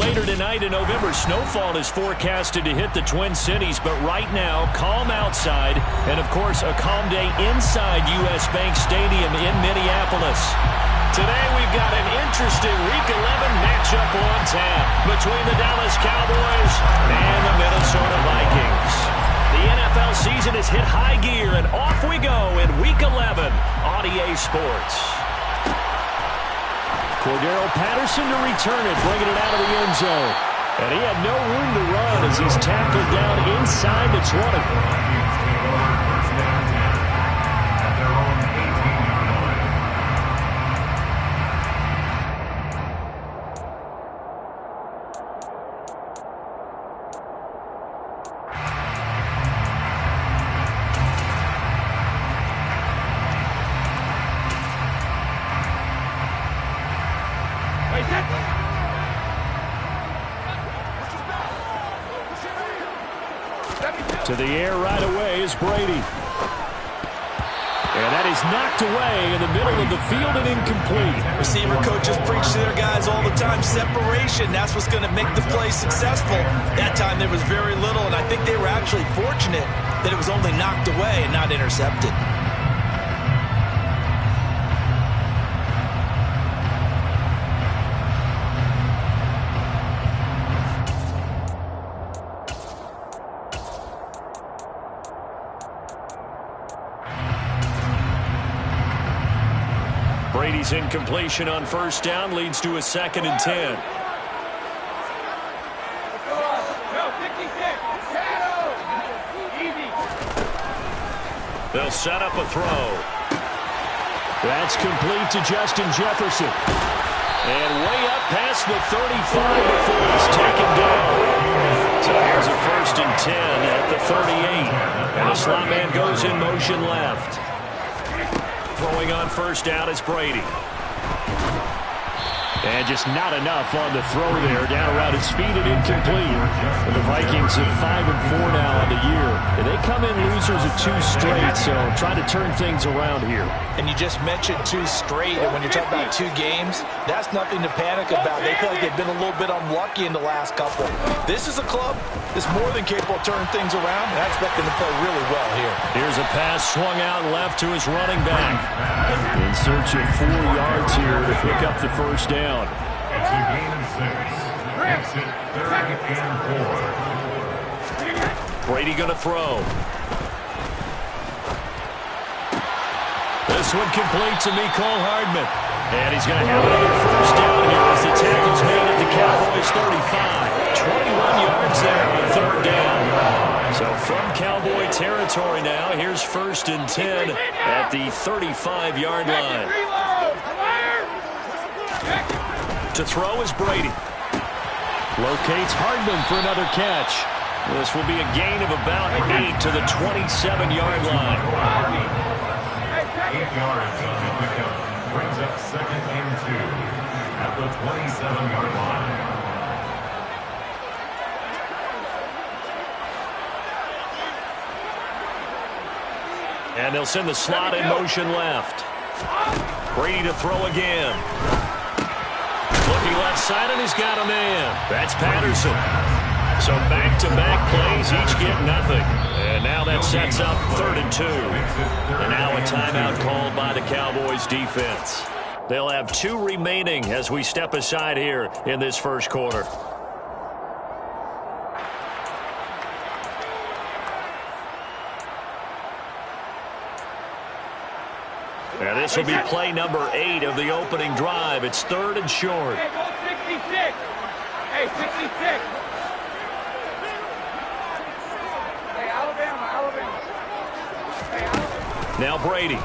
later tonight in November, snowfall is forecasted to hit the Twin Cities, but right now, calm outside, and of course, a calm day inside U.S. Bank Stadium in Minneapolis. Today, we've got an interesting Week 11 matchup on tap between the Dallas Cowboys and the Minnesota Vikings. The NFL season has hit high gear, and off we go in Week 11 on EA Sports. Cordero Patterson to return it, bringing it out of the end zone. And he had no room to run as he's tackled down inside the 20. To the air right away is Brady. And that is knocked away in the middle of the field and incomplete. Receiver coaches preach to their guys all the time. Separation, that's what's going to make the play successful. That time there was very little, and I think they were actually fortunate that it was only knocked away and not intercepted. Brady's incompletion on first down leads to a 2nd and 10. They'll set up a throw. That's complete to Justin Jefferson. And way up past the 35 before he's taken down. So here's a 1st and 10 at the 38. And the slot man goes in motion left. Throwing on first down is Brady. And just not enough on the throw there. Down around his feet and incomplete. And the Vikings at 5-4 now on the year. And they come in losers of 2 straight, so try to turn things around here. And you just mentioned 2 straight, and when you're talking about 2 games, that's nothing to panic about. They feel like they've been a little bit unlucky in the last couple. This is a club that's more than capable of turning things around, and I expect them to play really well here. Here's a pass swung out left to his running back. In search of 4 yards here to pick up the first down. It's a gain of 6. Makes it 3rd and 4. Brady going to throw. This one complete to Mecole Hardman. And he's going to have another first down here as the tackle's made at the Cowboys 35. 21 yards there on 3rd down. So from Cowboy territory now, here's 1st and 10 at the 35-yard line. To throw is Brady. Locates Hardman for another catch. This will be a gain of about 8 to the 27-yard line. 8 yards on the pickup. Brings up 2nd and 2 at the 27-yard line. And they'll send the slot in motion left. Brady to throw again. Looking left side, and he's got a man. That's Patterson. So back-to-back plays, each get nothing. And now that sets up 3rd and 2. And now a timeout called by the Cowboys defense. They'll have 2 remaining as we step aside here in this first quarter. And this will be play number 8 of the opening drive. It's 3rd and short. Hey, go 66. Hey, 66. Hey, Alabama. Hey, Alabama. Now Brady.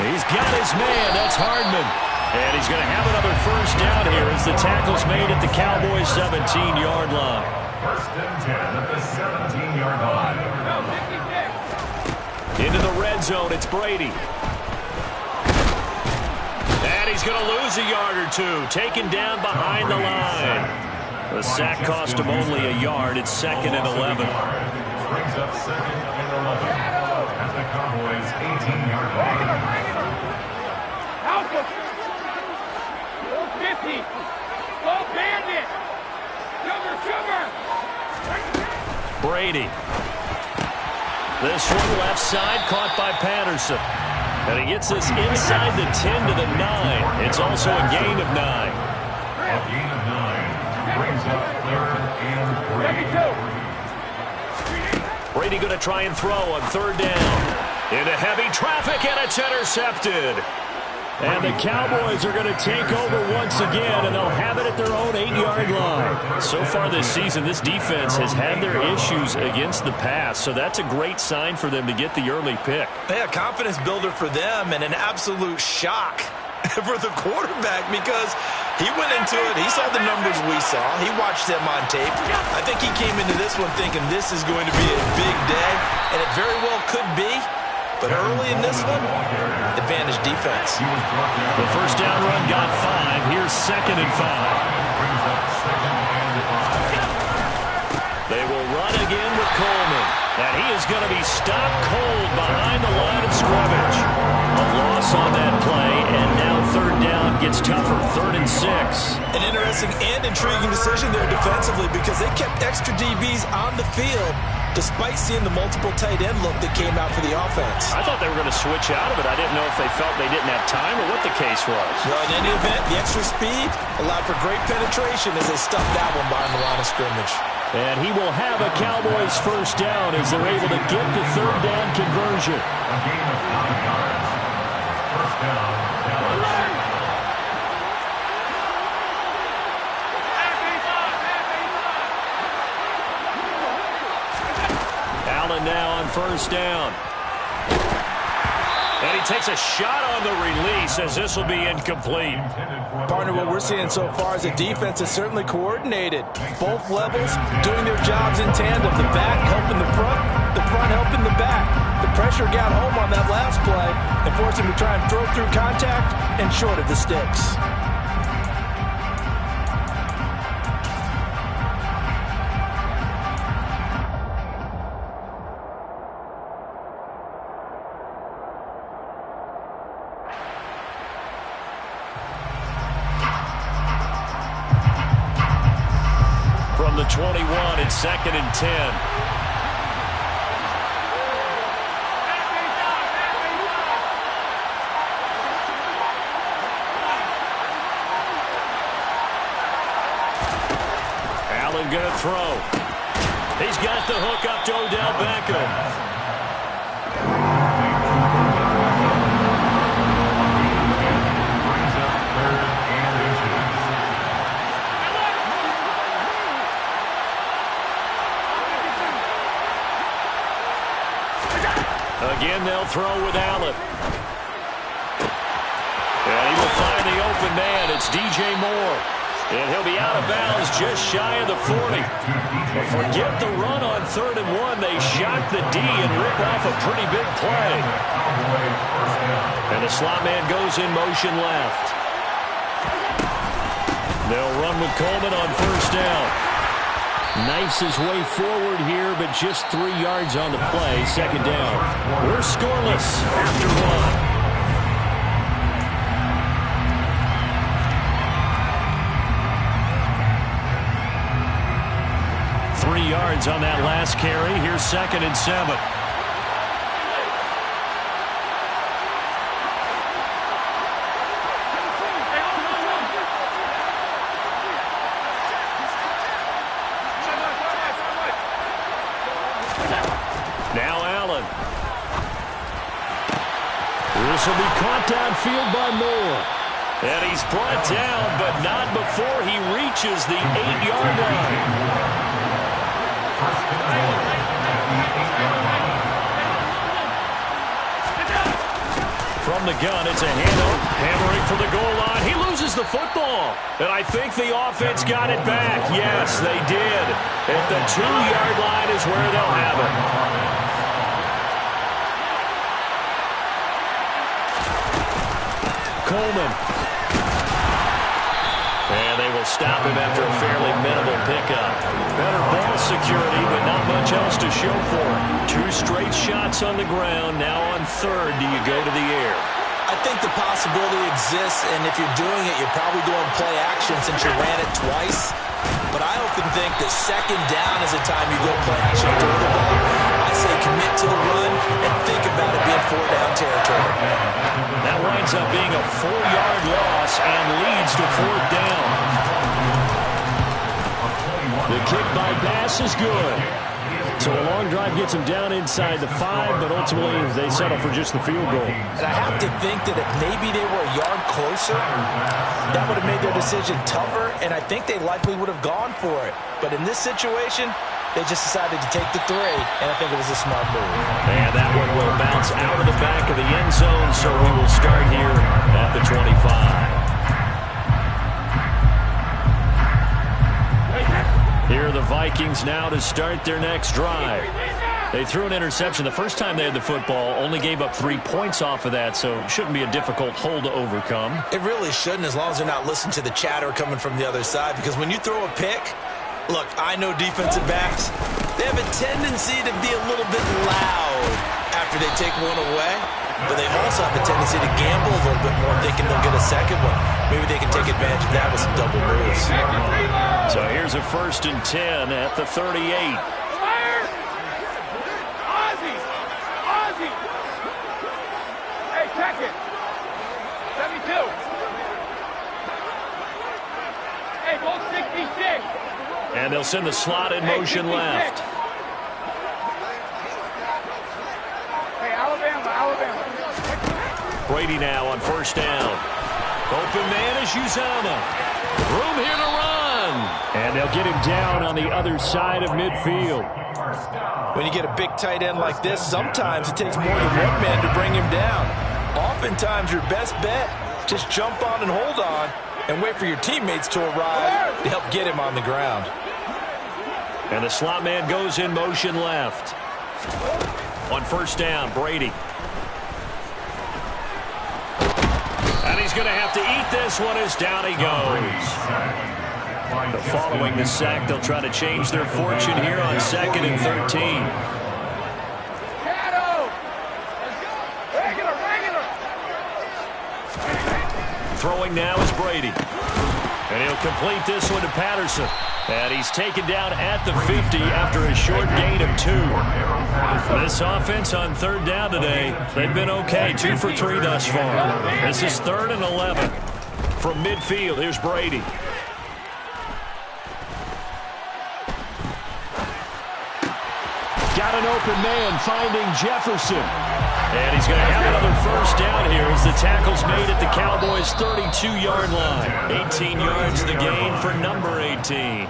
He's got his man. That's Hardman. And he's going to have another first down here as the tackle's made at the Cowboys' 17-yard line. 1st and 10 at the 17-yard line. No, 56. Into the red zone, it's Brady. And he's going to lose a yard or 2, taken down behind the line. The sack cost him only a yard. It's 2nd and 11. Brings up 2nd and 11 at the Cowboys' 18-yard line. Alpha. Go 50. Go Brady. This one left side caught by Patterson. And he gets this inside the 10 to the 9. It's also a gain of 9. A gain of 9 brings up 3rd and 3. Brady going to try and throw on 3rd down. Into heavy traffic, and it's intercepted. And the Cowboys are going to take over once again, and they'll have it at their own 8-yard line. So far this season, this defense has had their issues against the pass, so that's a great sign for them to get the early pick. Yeah, confidence builder for them, and an absolute shock for the quarterback because he went into it. He saw the numbers we saw. He watched them on tape. I think he came into this one thinking this is going to be a big day, and it very well could be. But early in this one, advantage defense. The first down run got 5. Here's 2nd and 5. They will run again with Coleman. And he is going to be stopped cold behind the line of scrimmage. A loss on that play, and now 3rd down gets tougher. 3rd and 6. An interesting and intriguing decision there defensively because they kept extra DBs on the field despite seeing the multiple tight end look that came out for the offense. I thought they were going to switch out of it. I didn't know if they felt they didn't have time or what the case was. Well, in any event, the extra speed allowed for great penetration as they stuffed that one behind the line of scrimmage. And he will have a Cowboys first down as they're able to get the 3rd down conversion. A gain of 5 yards. First down, Dallas. Allen now on first down. And he takes a shot on the release as this will be incomplete. Partner, what we're seeing so far is the defense is certainly coordinated. Both levels doing their jobs in tandem. The back helping the front helping the back. The pressure got home on that last play and forced him to try and throw through contact and short of the sticks. From the 21, it's 2nd and 10. Allen going to throw. He's got the hook up to Odell Beckham. Again, they'll throw with Allen. And he will find the open man. It's DJ Moore. And he'll be out of bounds just shy of the 40. But forget the run on 3rd and 1. They shock the D and rip off a pretty big play. And the slot man goes in motion left. They'll run with Coleman on first down. Knifes his way forward here, but just 3 yards on the play. 2nd down. We're scoreless after 1. 3 yards on that last carry. Here's 2nd and 7. Now Allen. This will be caught downfield by Moore. And he's brought down, but not before he reaches the 8-yard line. From the gun, it's a handoff. Hammering for the goal line. He loses the football. And I think the offense got it back. Yes, they did. At the 2-yard line is where they'll have it. Coleman. And they will stop him after a fairly minimal pickup. Better ball security, but not much else to show for it. 2 straight shots on the ground. Now on 3rd, do you go to the air? I I think the possibility exists, and if you're doing it, you're probably doing play action since you ran it twice. But I often think that second down is a time you go play action and throw the ball. I say commit to the run and think about it being 4-down territory. That winds up being a 4-yard loss and leads to 4th down. The kick by pass is good. So a long drive gets them down inside the 5, but ultimately they settle for just the field goal. And I have to think that if maybe they were a yard closer, that would have made their decision tougher, and I think they likely would have gone for it. But in this situation, they just decided to take the 3, and I think it was a smart move. And that one will bounce out of the back of the end zone, so we will start here at the 25. Here are the Vikings now to start their next drive. They threw an interception the first time they had the football, only gave up 3 points off of that, so it shouldn't be a difficult hole to overcome. It really shouldn't, as long as they're not listening to the chatter coming from the other side, because when you throw a pick, look, I know defensive backs, they have a tendency to be a little bit loud after they take one away, but they also have a tendency to gamble a little bit more, thinking they'll get a second one. Maybe they can take advantage of that with some double moves. So here's a 1st and 10 at the 38. Ozzy! Hey, check it. 72. Hey, go 66. And they'll send the slot in motion left. Hey, Alabama. Brady now on 1st down. Open man is Uzama. Room here to run. And they'll get him down on the other side of midfield. When you get a big tight end like this, sometimes it takes more than one man to bring him down. Oftentimes, your best bet, just jump on and hold on and wait for your teammates to arrive to help get him on the ground. And the slot man goes in motion left. On 1st down, Brady. And he's going to have to eat this one as down he goes. Following the sack, they'll try to change their fortune here on 2nd and 13. Throwing now is Brady. And he'll complete this one to Patterson. And he's taken down at the 50 after a short gain of 2. This offense on 3rd down today, they've been okay. 2 for 3 thus far. This is 3rd and 11. From midfield, here's Brady. Got an open man finding Jefferson. And he's going to have another 1st down here as the tackle's made at the Cowboys' 32-yard line. 18 yards the gain for number 18.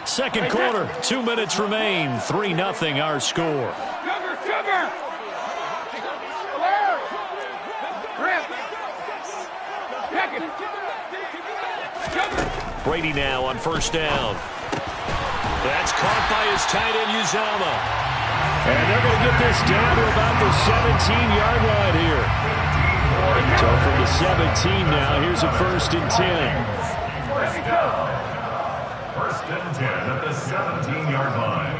Second quarter, 2 minutes remain. 3-0 our score. Sugar! Brady now on 1st down. That's caught by his tight end, Uzama. And they're going to get this down to about the 17-yard line here. So from the 17 now, here's a 1st and 10. 1st and 10 at the 17-yard line.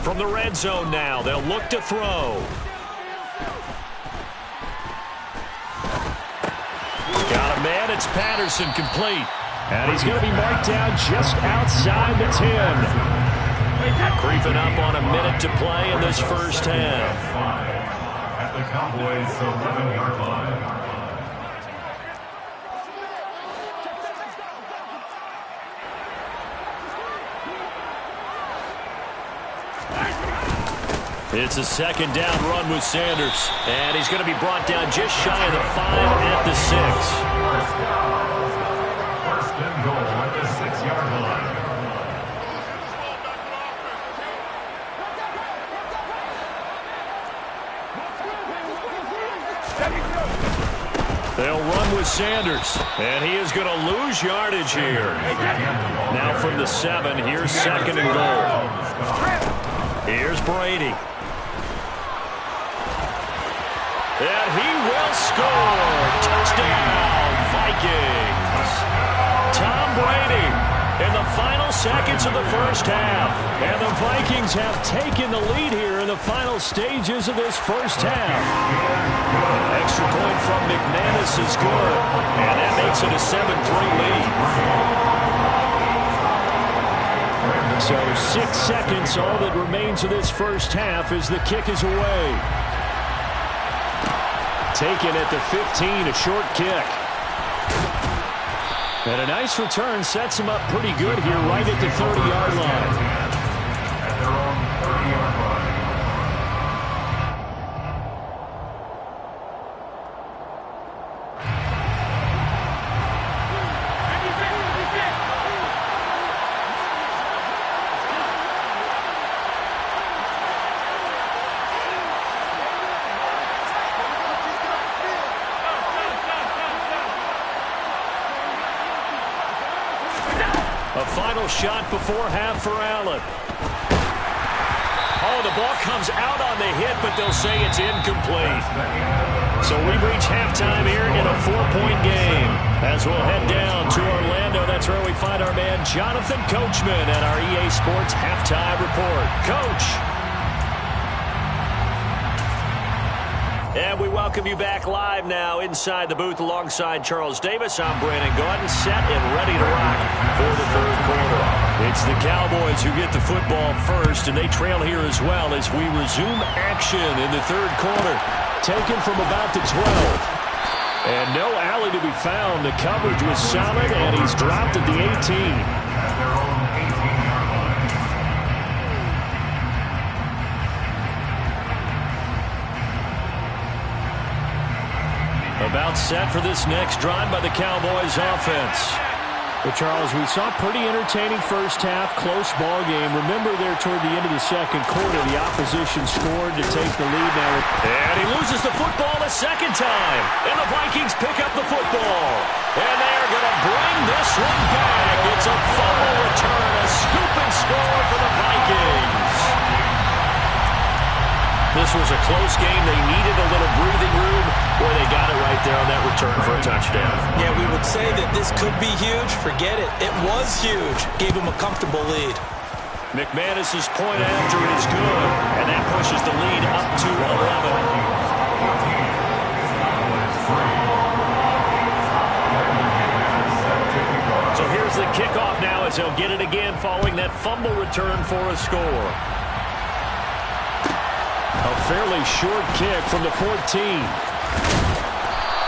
From the red zone now, they'll look to throw. Got a man, it's Patterson, complete. And he's going to be marked down just outside the 10. Creeping up on a minute to play in this first half. At the Cowboys' 11-yard line. It's a 2nd down run with Sanders. And he's going to be brought down just shy of the 5 at the 6. First and goal at the 6-yard line. They'll run with Sanders. And he is going to lose yardage here. Now from the 7, here's 2nd and goal. Here's Brady. And he will score. Touchdown, Vikings. Tom Brady in the final seconds of the first half. And the Vikings have taken the lead here in the final stages of this first half. Extra point from McManus is good. And that makes it a 7-3 lead. So 6 seconds, all that remains of this first half as the kick is away. Taken at the 15, a short kick. And a nice return sets him up pretty good here right at the 30-yard line. At their own 30-yard line. A final shot before half for Allen. Oh, the ball comes out on the hit, but they'll say it's incomplete. So we reach halftime here in a 4-point game. As we'll head down to Orlando, that's where we find our man Jonathan Coachman at our EA Sports Halftime Report. Coach. And we welcome you back live now inside the booth alongside Charles Davis. I'm Brandon Gaudin, set and ready to rock for the third quarter. It's the Cowboys who get the football first, and they trail here as well as we resume action in the third quarter. Taken from about the 12. And no alley to be found. The coverage was solid, and he's dropped at the 18. About set for this next drive by the Cowboys offense. But Charles, we saw a pretty entertaining first half, close ball game. Remember there toward the end of the second quarter, the opposition scored to take the lead now. And he loses the football a second time. And the Vikings pick up the football. And they're going to bring this one back. It's a fumble return, a scoop and score for the Vikings. This was a close game. They needed a little breathing room. Boy, they got it right there on that return for a touchdown. Yeah, we would say that this could be huge. Forget it. It was huge. Gave him a comfortable lead. McManus's point after is good, and that pushes the lead up to 11. So here's the kickoff now as he'll get it again following that fumble return for a score. A fairly short kick from the 14.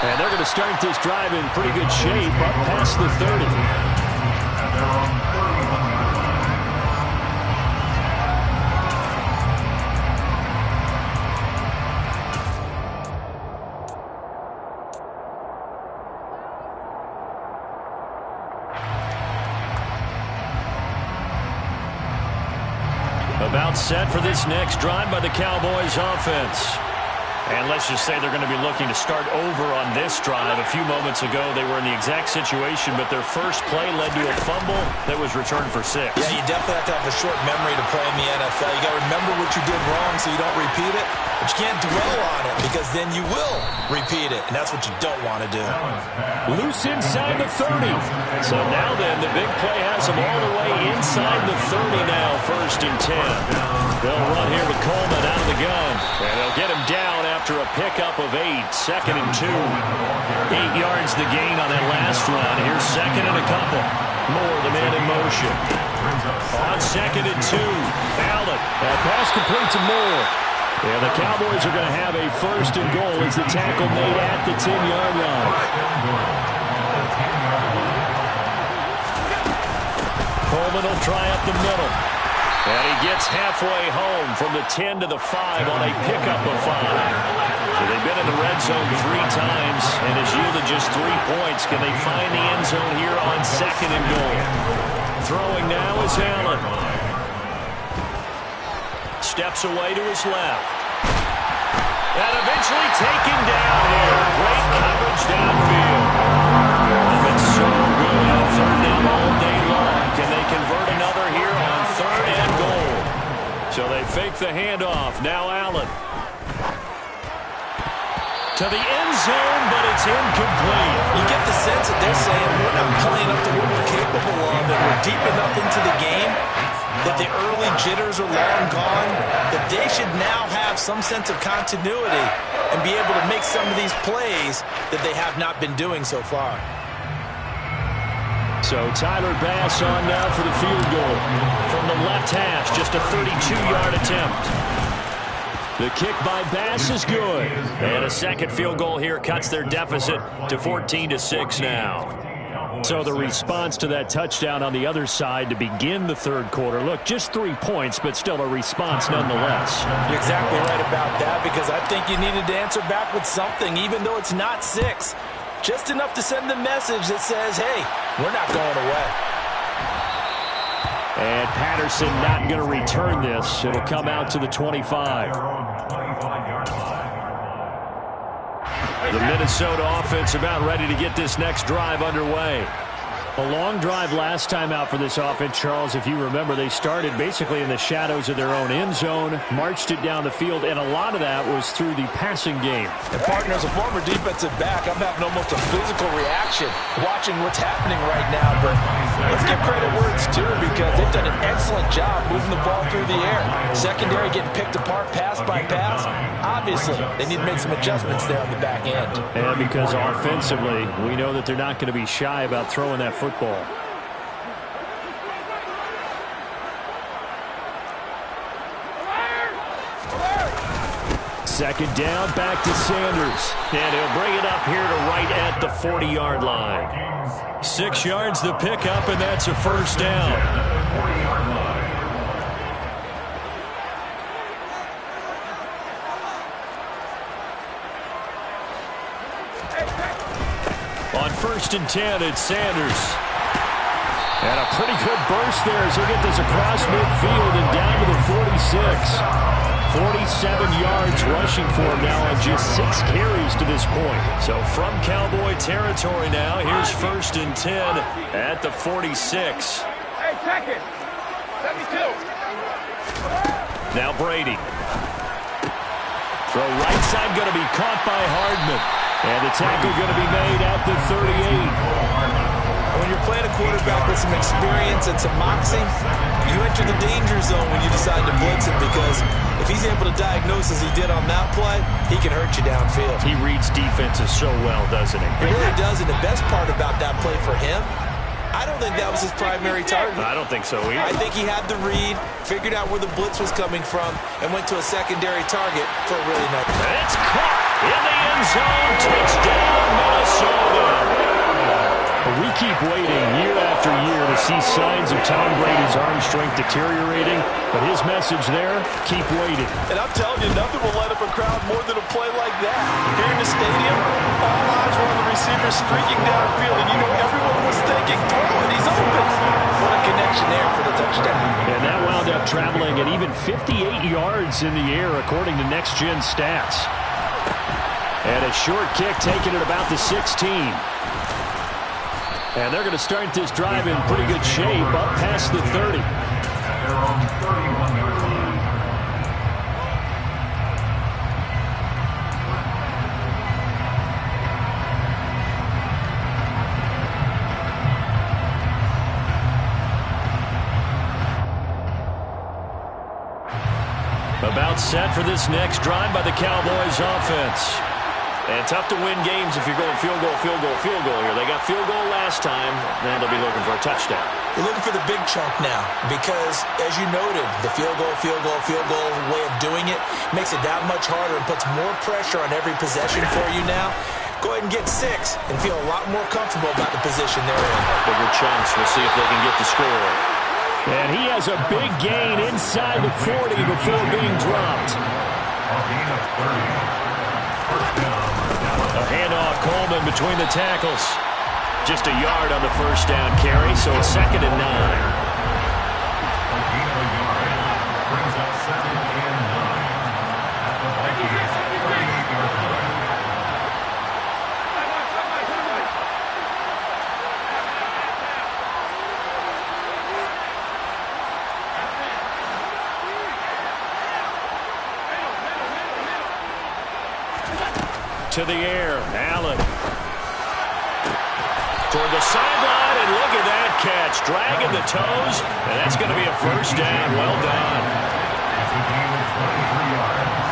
And they're going to start this drive in pretty good shape up past the 30. About set for this next drive by the Cowboys offense. And let's just say they're going to be looking to start over on this drive. A few moments ago, they were in the exact situation, but their first play led to a fumble that was returned for 6. Yeah, you definitely have to have a short memory to play in the NFL. You got to remember what you did wrong so you don't repeat it, but you can't dwell on it because then you will repeat it, and that's what you don't want to do. Loose inside the 30. So now then, the big play has them all the way inside the 30 now, 1st and 10. They'll run here with Coleman out of the gun, and they'll get him down after a pickup of 8, 2nd and 2. 8 yards the gain on that last run. Here's 2nd and a couple. Moore, the man in motion. On 2nd and 2, Allen. That pass complete to Moore. And the Cowboys are going to have a 1st and goal as the tackle made at the 10-yard line. Coleman will try up the middle. And he gets halfway home from the 10 to the 5 on a pickup of 5. So they've been in the red zone 3 times and has yielded just 3 points. Can they find the end zone here on 2nd and goal? Throwing now is Allen. Steps away to his left. And eventually taken down here. Great coverage downfield. It's so good on 3rd down all day long. Can they convert another here on 3rd and goal? So they fake the handoff. Now Allen. to the end zone, but it's incomplete. You get the sense that they're saying we're not playing up to what we're capable of, and we're deep enough into the game that the early jitters are long gone, that they should now have some sense of continuity and be able to make some of these plays that they have not been doing so far. So Tyler Bass on now for the field goal from the left hash, just a 32-yard attempt. The kick by Bass is good. And a second field goal here cuts their deficit to 14-6 now. So the response to that touchdown on the other side to begin the third quarter. Look, just 3 points, but still a response nonetheless. You're exactly right about that, because I think you needed to answer back with something, even though it's not 6. Just enough to send the message that says, hey, we're not going away. And Patterson not going to return this. It'll come out to the 25. The Minnesota offense about ready to get this next drive underway. A long drive last time out for this offense, Charles. If you remember, they started basically in the shadows of their own end zone, marched it down the field, and a lot of that was through the passing game. And partner, as a former defensive back, I'm having almost a physical reaction watching what's happening right now. But let's give credit where it's due, because they've done an excellent job moving the ball through the air. Secondary getting picked apart pass by pass. Obviously, they need to make some adjustments there on the back end. And because offensively, we know that they're not going to be shy about throwing that football. Second down, back to Sanders. And he'll bring it up here to right at the 40-yard line. 6 yards the pickup, and that's a first down. On 1st and 10, it's Sanders. And a pretty good burst there as he'll get this across midfield and down to the 46. 47 yards rushing for him now on just 6 carries to this point. So from Cowboy territory now, here's 1st and 10 at the 46. Hey, second. 72. Now Brady. Throw right side going to be caught by Hardman. And the tackle going to be made at the 38. When you're playing a quarterback with some experience and some moxie, you enter the danger zone when you decide to blitz him, because if he's able to diagnose as he did on that play, he can hurt you downfield. He reads defenses so well, doesn't he? He really does, and the best part about that play for him, I don't think that was his primary target. I don't think so either. I think he had the read, figured out where the blitz was coming from, and went to a secondary target for a really nice play. It's caught in the end zone. Touchdown, Minnesota. We keep waiting year after year to see signs of Tom Brady's arm strength deteriorating, but his message there, keep waiting. And I'm telling you, nothing will light up a crowd more than a play like that. Here in the stadium, all eyes were on the receiver streaking downfield, and you know everyone was thinking, throw it, he's open. What a connection there for the touchdown. And that wound up traveling at even 58 yards in the air, according to Next Gen Stats. And a short kick taken at about the 16. And they're going to start this drive in pretty good shape, up past the 30. About set for this next drive by the Cowboys offense. And tough to win games if you're going field goal, field goal, field goal here. They got field goal last time, and they'll be looking for a touchdown. They're looking for the big chunk now, because, as you noted, the field goal way of doing it makes it that much harder and puts more pressure on every possession for you now. Go ahead and get 6 and feel a lot more comfortable about the position they're in. Bigger chunks. We'll see if they can get the score. And he has a big gain inside the 40 before being dropped. A handoff, Coleman between the tackles. Just a yard on the first down carry, so it's 2nd and 9. to the air. Allen. Toward the sideline, and look at that catch. Dragging the toes, and that's going to be a first down. Well done. It's a gain of 23 yards.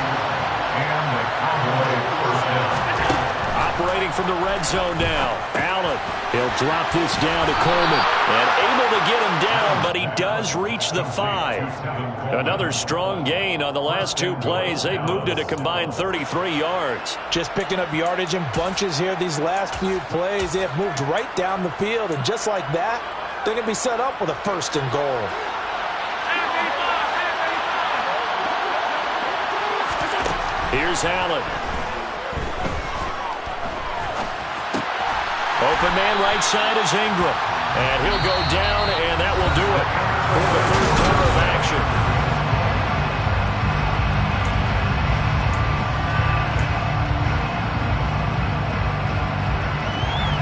And the Cowboys first down. Operating from the red zone now. Allen. He'll drop this down to Coleman. And able to get him down, but he does reach the 5. Another strong gain on the last 2 plays. They've moved it a combined 33 yards. Just picking up yardage in bunches here these last few plays. They have moved right down the field, and just like that, they're going to be set up with a first and goal. Here's Allen. Open man right side is Ingram. And he'll go down, and that will do it for the first down of action.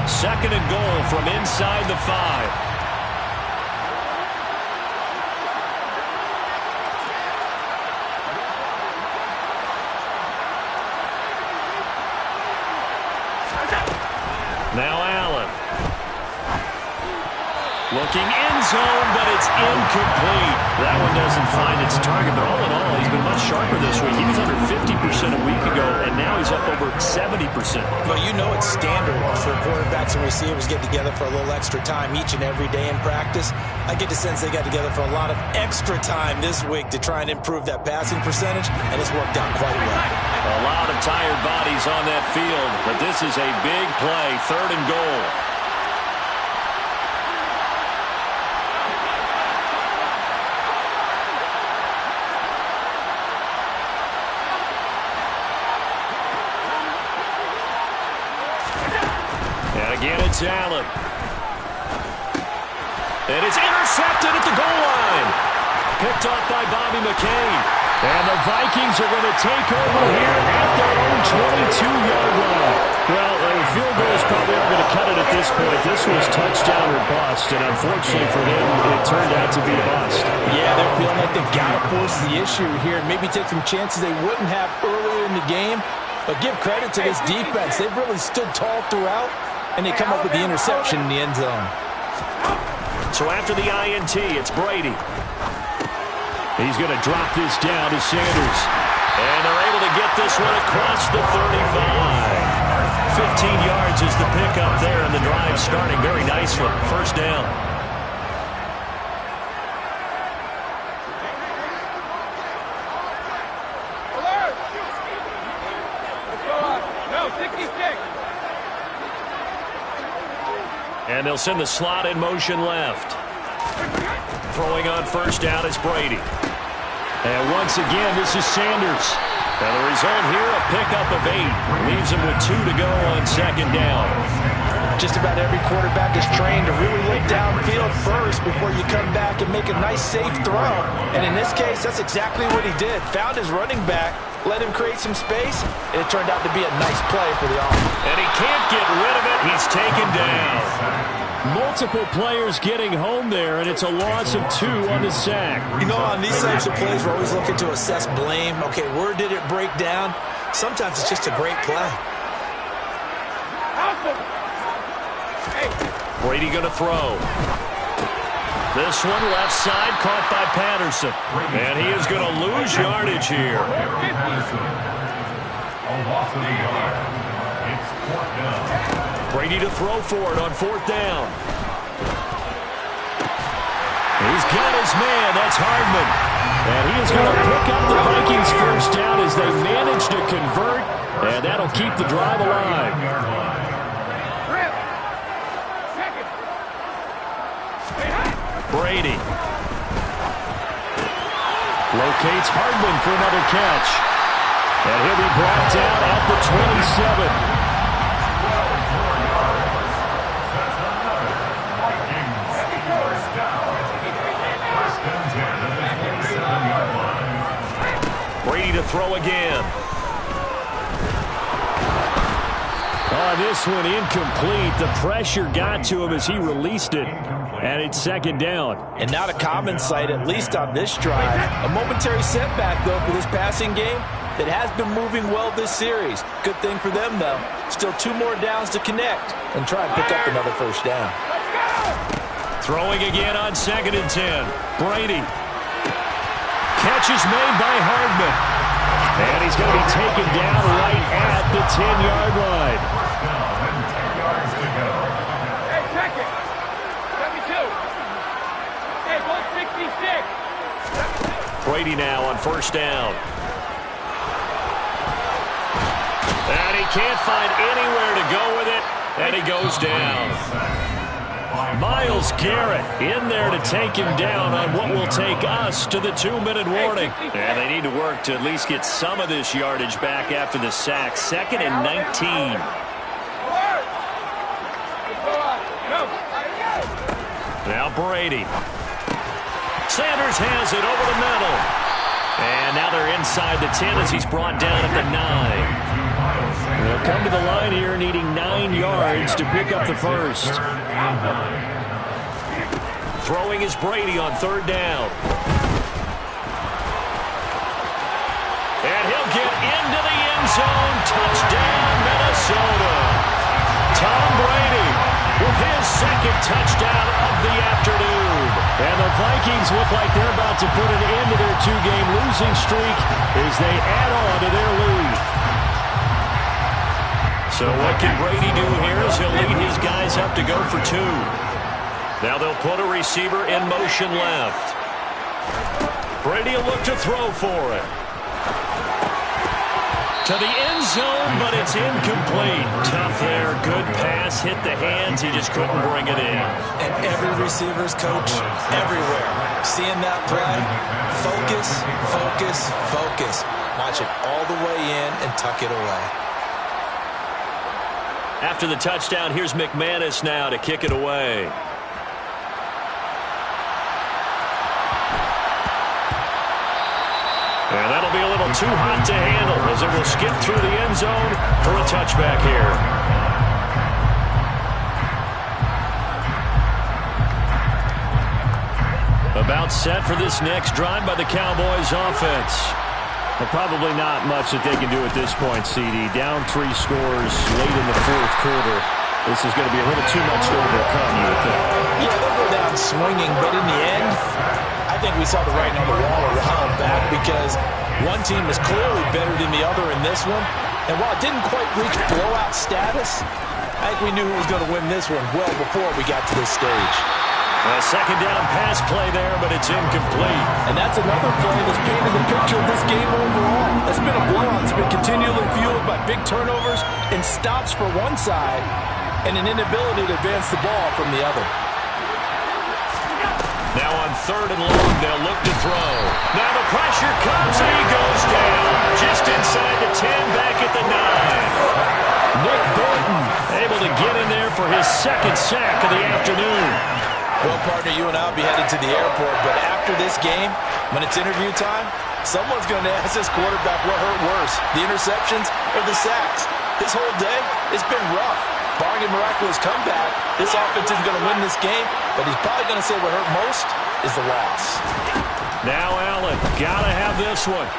Second and goal from inside the 5. Now Allen. Looking end zone, but it's incomplete. That one doesn't find its target, but all in all, he's been much sharper this week. He was under 50% a week ago, and now he's up over 70%. Well, you know it's standard for quarterbacks and receivers get together for a little extra time each and every day in practice. I get the sense they got together for a lot of extra time this week to try and improve that passing percentage, and it's worked out quite well. A lot of tired bodies on that field, but this is a big play, third and goal. And again, it's Allen. And it's intercepted at the goal line. Picked off by Bobby McCain. And the Vikings are going to take over here at their own 22-yard line. Well, the field goals probably aren't going to cut it at this point. This was touchdown or bust, and unfortunately for them, it turned out to be a bust. Yeah, they're feeling like they've got to force the issue here and maybe take some chances they wouldn't have earlier in the game. But give credit to this defense. They've really stood tall throughout, and they come up with the interception in the end zone. So after the INT, it's Brady. He's going to drop this down to Sanders. And they're able to get this one across the 35. 15 yards is the pickup there, and the drive starting very nicely. First down. No, 66. And they'll send the slot in motion left. Throwing on first down is Brady. And once again, this is Sanders. And the result here, a pickup of 8. Leaves him with 2 to go on second down. Just about every quarterback is trained to really look downfield first before you come back and make a nice, safe throw. And in this case, that's exactly what he did. Found his running back, let him create some space, and it turned out to be a nice play for the offense. And he can't get rid of it. He's taken down. Multiple players getting home there, and it's a loss of 2 on the sack. You know, on these types of plays, we're always looking to assess blame. Okay, where did it break down? Sometimes it's just a great play. Brady going to throw. This one left side caught by Patterson. And he is going to lose yardage here. A loss of a yard. It's 4th down. Brady to throw for it on 4th down. He's got his man. That's Hardman. And he is going to pick up the Vikings first down as they manage to convert. And that'll keep the drive alive. Brady locates Hardman for another catch. And he'll be brought down at the 27. Brady to throw again. Oh, this one incomplete. The pressure got to him as he released it. And it's second down. And not a common sight, at least on this drive. A momentary setback, though, for this passing game. that has been moving well this series. Good thing for them, though. Still 2 more downs to connect and try and pick up another first down. Throwing again on 2nd and 10. Brady. Catch is made by Hardman. And he's going to be taken down right at the 10-yard line. First down and 10 yards to go. Hey, check it. 72. Hey, 166. Brady now on first down. And he can't find anywhere to go with it, and he goes down. Myles Garrett in there to take him down on what will take us to the 2-minute warning. And they need to work to at least get some of this yardage back after the sack. 2nd and 19. Now Brady. Sanders has it over the middle. And now they're inside the 10 as he's brought down at the 9. They'll come to the line here needing 9 yards to pick up the first. Throwing is Brady on 3rd down. And he'll get into the end zone. Touchdown, Minnesota. Tom Brady with his 2nd touchdown of the afternoon. And the Vikings look like they're about to put an end to their 2-game losing streak as they add on to their lead. So what can Brady do here is he'll lead his guys up to go for 2. Now they'll put a receiver in motion left. Brady will look to throw for it. To the end zone, but it's incomplete. Tough there. Good pass. Hit the hands. He just couldn't bring it in. And every receiver's coach everywhere. Seeing that play, focus, focus, focus. Watch it all the way in and tuck it away. After the touchdown, here's McManus now to kick it away. And that'll be a little too hot to handle as it will skip through the end zone for a touchback here. About set for this next drive by the Cowboys offense. But probably not much that they can do at this point, CD. Down 3 scores late in the 4th quarter. This is going to be a little too much to overcome, you would think. Yeah, they'll go down swinging, but in the end, I think we saw the writing on the wall a while back because one team is clearly better than the other in this one. And while it didn't quite reach blowout status, I think we knew who was going to win this one well before we got to this stage. A 2nd down pass play there, but it's incomplete. And that's another play that's painted the picture of this game overall. It's been a blowout. It's been continually fueled by big turnovers and stops for one side and an inability to advance the ball from the other. Now on 3rd and long, they'll look to throw. Now the pressure comes and he goes down. Just inside the 10, back at the 9. Nick Bolton able to get in there for his 2nd sack of the afternoon. Well, partner, you and I will be headed to the airport, but after this game, when it's interview time, someone's going to ask this quarterback what hurt worse, the interceptions or the sacks. This whole day, it's been rough. Barring a miraculous comeback, this offense isn't going to win this game, but he's probably going to say what hurt most is the loss. Now Allen, got to have this one.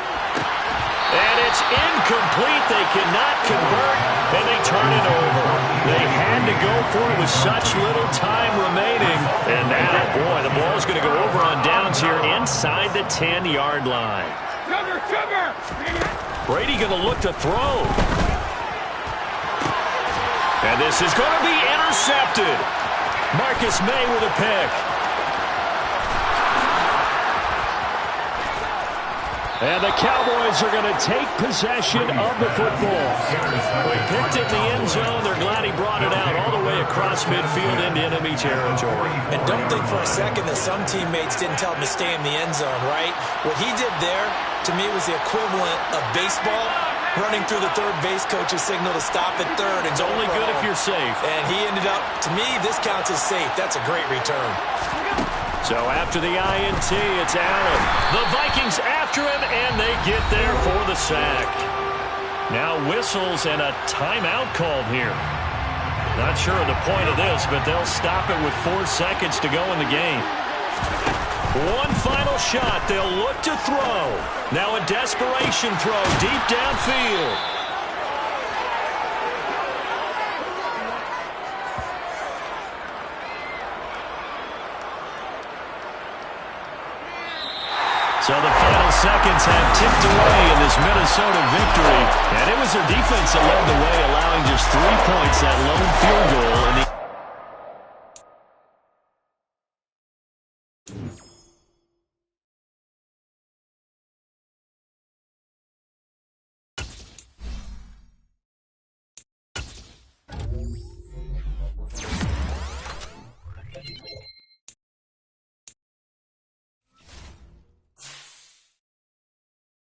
And it's incomplete. They cannot convert, and they turn it over. They had to go for it with such little time remaining. And now, boy, the ball's going to go over on downs here inside the 10-yard line. Sugar! Brady going to look to throw. And this is going to be intercepted. Marcus May with a pick. And the Cowboys are going to take possession of the football. They picked it in the end zone. They're glad he brought it out all the way across midfield into enemy territory. And don't think for a second that some teammates didn't tell him to stay in the end zone, right? What he did there, to me, was the equivalent of baseball running through the third base coach's signal to stop at 3rd. And it's only good if you're safe. And he ended up, to me, this counts as safe. That's a great return. So after the INT, it's Allen. The Vikings after him, and they get there for the sack. Now whistles and a timeout called here. Not sure of the point of this, but they'll stop it with 4 seconds to go in the game. One final shot. They'll look to throw. Now a desperation throw deep downfield. So the final seconds have ticked away in this Minnesota victory. And it was their defense that led the way, allowing just 3 points, that lone field goal in the